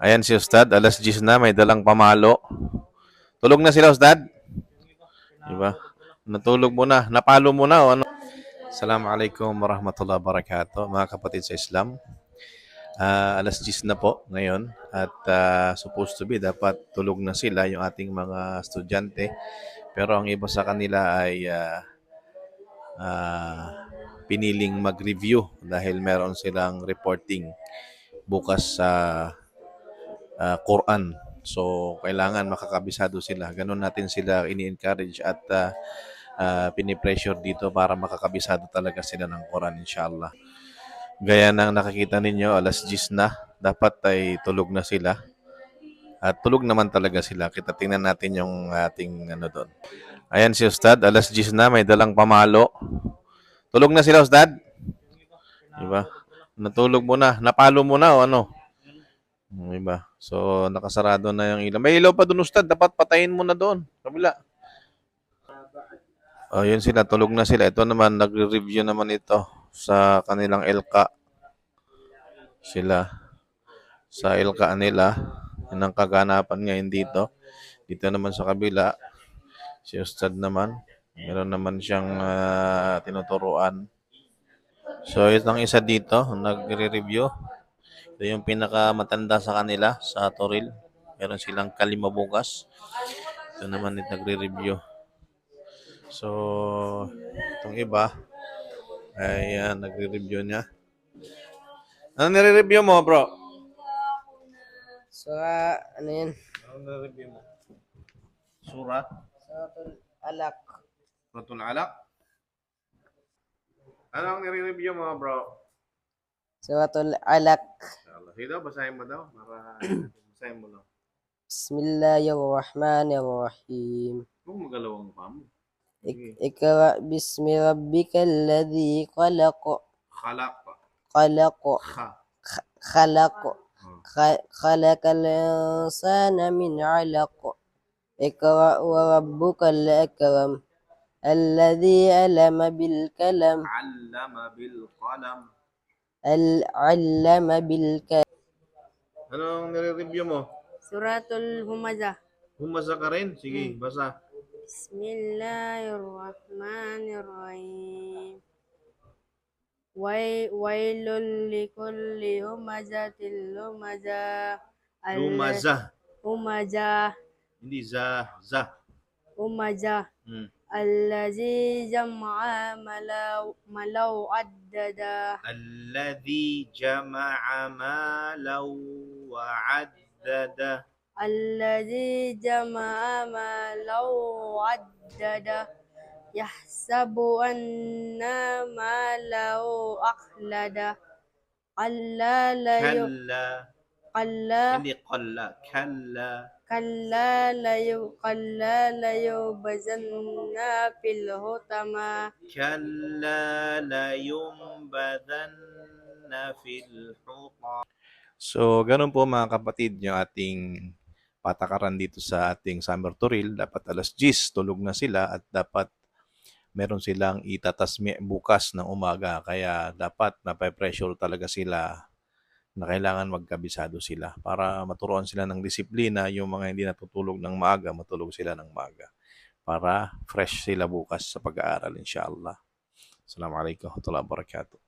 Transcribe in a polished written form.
Ayan si Ustad, alas 10 na, may dalang pamalo. Tulog na sila, Ustad? Diba? Natulog mo na, napalo mo na o ano? Assalamualaikum warahmatullahi wabarakatuh, mga kapatid sa Islam. Alas 10 na po ngayon at supposed to be dapat tulog na sila yung ating mga estudyante. Pero ang iba sa kanila ay piniling mag-review dahil meron silang reporting bukas sa Quran. So, kailangan makakabisado sila. Ganun natin sila ini-encourage at pinipressure dito para makakabisado talaga sila ng Quran, inshallah. Gaya ng nakikita ninyo, alas 10 na. Dapat ay tulog na sila. At tulog naman talaga sila. Kita tingnan natin yung ating ano doon. Ayan si Ustad, alas 10 na, may dalang pamalo. Tulog na sila, Ustad? Diba? Natulog mo na, napalo mo na o ano? Diba? So, nakasarado na yung ilaw. May ilaw pa doon, Ustad. Dapat patayin mo na doon. Kabila. Oh, yun sila. Tulog na sila. Ito naman, nagre-review naman ito sa kanilang LK. Sila. Sa LK nila. Yan ang kaganapan ngayon dito. Dito naman sa kabila. Si Ustad naman. Meron naman siyang tinuturuan. So, itong isa dito, nagre-review. Ito yung pinakamatanda sa kanila sa Toril. Meron silang kalima bukas. Ito naman nagre-review. So, itong iba ay nagre-review niya. Ano nire-review mo, bro? Ano yun? Ano nire-review mo? Surah? Suratul Alaq. Suratul Alaq? Ano ang nire-review mo, bro? Suratul Alaq. Sige daw, basahin mo daw. Para basahin mo daw. Bismillahirrahmanirrahim. Kung magalawang pa mo. Ikra bismi rabbikal ladzi khalaq. Khalaq pa. Khalaq. Kha. Khalaq. Khalaqal insana min 'alaq. Ikra wa rabbukal akram. Alladzi 'allama bil kalam. 'Allama bil qalam. 'Allama bil kalam. Anong nire-review mo? Suratul Humazah. Humasa ka rin? Sige, basa. Bismillahirrahmanirrahim. Wailul likulli humazatil lumazah. Lumazah. Humazah. Hindi za. Humazah. Allazi jama'a malau addada. Alladhi jama'a malau wa'addada. Allazi jama'a malau addada. Yahsabu anna malau akhlada. Kalla Hindi qalla. kalla layubazanna fil hutama. Kalla layumbadanna fil hutama. So, ganun po mga kapatid yung ating patakaran dito sa ating Summer Toril. Dapat alas 10, tulog na sila at dapat meron silang itatasmi bukas ng umaga. Kaya dapat nape-pressure talaga sila na kailangan magkabisado sila para maturuan sila ng disiplina. Yung mga hindi natutulog ng maaga, matulog sila ng maaga para fresh sila bukas sa pag-aaral, inshallah. Assalamualaikum warahmatullahi wabarakatuh.